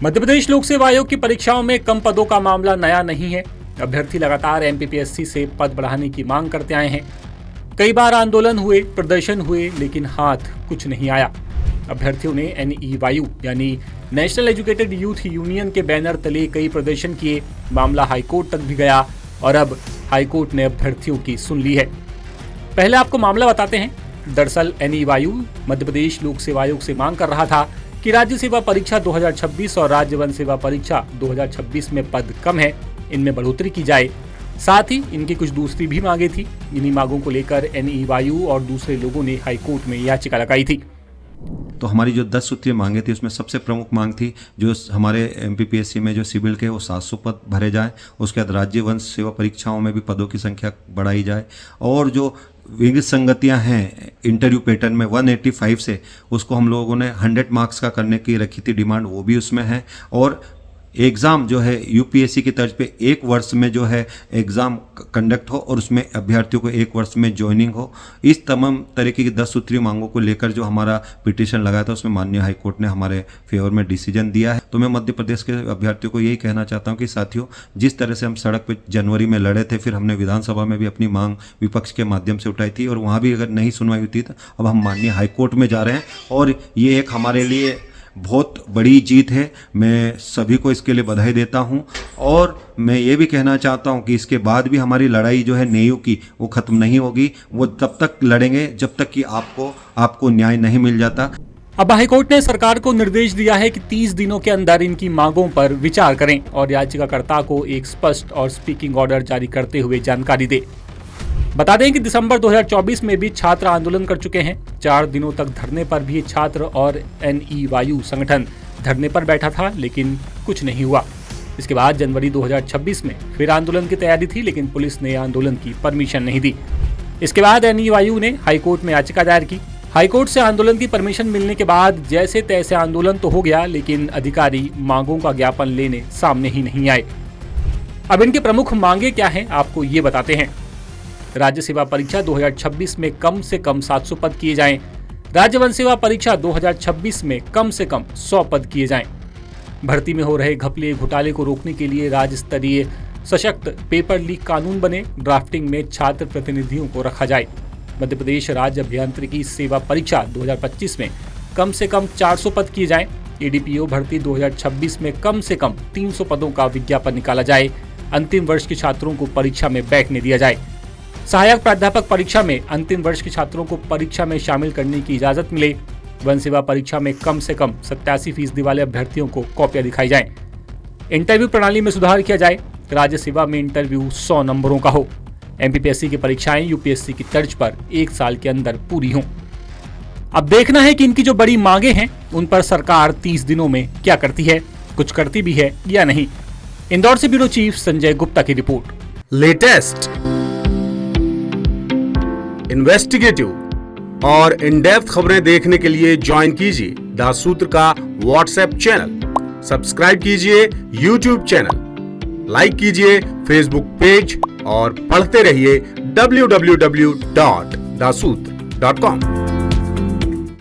मध्य प्रदेश लोक सेवा आयोग की परीक्षाओं में कम पदों का मामला नया नहीं है। अभ्यर्थी लगातार एमपीपीएससी से पद बढ़ाने की मांग करते आए हैं। कई बार आंदोलन हुए, प्रदर्शन हुए, लेकिन हाथ कुछ नहीं आया। अभ्यर्थियों ने NEYU यानी नेशनल एजुकेटेड यूथ यूनियन के बैनर तले कई प्रदर्शन किए। मामला हाईकोर्ट तक भी गया और अब हाईकोर्ट ने अभ्यर्थियों की सुन ली है। पहले आपको मामला बताते हैं। दरअसल NEYU मध्य प्रदेश लोक सेवा आयोग से मांग कर रहा था कि राज्य सेवा परीक्षा 2026 और राज्य वन सेवा परीक्षा 2026 में पद कम है, इनमें बढ़ोतरी की जाए। साथ ही इनकी कुछ दूसरी भी मांगे थी। इन्हीं मांगों को लेकर NEYU और दूसरे लोगों ने हाईकोर्ट में याचिका लगाई थी। तो हमारी जो 10 सूत्रीय मांगे थी उसमें सबसे प्रमुख मांग थी जो हमारे MPPSC में जो सिविल के वो 700 पद भरे जाएं। उसके बाद राज्य वन सेवा परीक्षाओं में भी पदों की संख्या बढ़ाई जाए और जो विसंगतियां हैं इंटरव्यू पैटर्न में 185 से उसको हम लोगों ने 100 मार्क्स का करने की रखी थी डिमांड, वो भी उसमें है। और एग्ज़ाम जो है UPSC की तर्ज पे 1 वर्ष में जो है एग्ज़ाम कंडक्ट हो और उसमें अभ्यर्थियों को 1 वर्ष में ज्वाइनिंग हो। इस तमाम तरीके की 10 सूत्रीय मांगों को लेकर जो हमारा पिटीशन लगाया था उसमें माननीय हाईकोर्ट ने हमारे फेवर में डिसीजन दिया है। तो मैं मध्य प्रदेश के अभ्यर्थियों को यही कहना चाहता हूँ कि साथियों, जिस तरह से हम सड़क पर जनवरी में लड़े थे, फिर हमने विधानसभा में भी अपनी मांग विपक्ष के माध्यम से उठाई थी और वहाँ भी अगर नहीं सुनवाई हुई थी तो अब हम माननीय हाईकोर्ट में जा रहे हैं और ये एक हमारे लिए बहुत बड़ी जीत है। मैं सभी को इसके लिए बधाई देता हूं और मैं ये भी कहना चाहता हूं कि इसके बाद भी हमारी लड़ाई जो है NEYU की वो ख़त्म नहीं होगी। वो तब तक लड़ेंगे जब तक कि आपको न्याय नहीं मिल जाता। अब हाईकोर्ट ने सरकार को निर्देश दिया है कि 30 दिनों के अंदर इनकी मांगों पर विचार करें और याचिकाकर्ता को एक स्पष्ट और स्पीकिंग ऑर्डर जारी करते हुए जानकारी दे। बता दें कि दिसंबर 2024 में भी छात्र आंदोलन कर चुके हैं। 4 दिनों तक धरने पर भी छात्र और NEYU संगठन धरने पर बैठा था, लेकिन कुछ नहीं हुआ। इसके बाद जनवरी 2026 में फिर आंदोलन की तैयारी थी, लेकिन पुलिस ने आंदोलन की परमिशन नहीं दी। इसके बाद NEYU ने हाईकोर्ट में याचिका दायर की। हाईकोर्ट से आंदोलन की परमिशन मिलने के बाद जैसे तैसे आंदोलन तो हो गया, लेकिन अधिकारी मांगों का ज्ञापन लेने सामने ही नहीं आए। अब इनकी प्रमुख मांगे क्या हैं, आपको ये बताते हैं। राज्य सेवा परीक्षा 2026 में कम से कम 700 पद किए जाएं। राज्य वन सेवा परीक्षा 2026 में कम से कम 100 पद किए जाएं। भर्ती में हो रहे घपले घोटाले को रोकने के लिए राज्य स्तरीय सशक्त पेपर लीक कानून बने। ड्राफ्टिंग में छात्र प्रतिनिधियों को रखा जाए। मध्य प्रदेश राज्य अभियांत्रिकी सेवा परीक्षा 2025 में कम से कम 400 पद किए जाएं। ADPO भर्ती 2026 में कम से कम 300 पदों का विज्ञापन निकाला जाए। अंतिम वर्ष के छात्रों को परीक्षा में बैठने दिया जाए। सहायक प्राध्यापक परीक्षा में अंतिम वर्ष के छात्रों को परीक्षा में शामिल करने की इजाजत मिले। वन सेवा परीक्षा में कम से कम 87% वाले अभ्यर्थियों को कॉपियां दिखाई जाएं। इंटरव्यू प्रणाली में सुधार किया जाए। राज्य सेवा में इंटरव्यू 100 नंबरों का हो। MPPSC की परीक्षाएं UPSC की तर्ज पर 1 साल के अंदर पूरी हों। अब देखना है कि इनकी जो बड़ी मांगे हैं उन पर सरकार 30 दिनों में क्या करती है, कुछ करती भी है या नहीं। इंदौर से ब्यूरो चीफ संजय गुप्ता की रिपोर्ट। लेटेस्ट, इन्वेस्टिगेटिव और इन डेप्थ खबरें देखने के लिए ज्वाइन कीजिए द सूत्र का व्हाट्सएप चैनल, सब्सक्राइब कीजिए YouTube चैनल, लाइक कीजिए Facebook पेज और पढ़ते रहिए www.daसूत्र.com।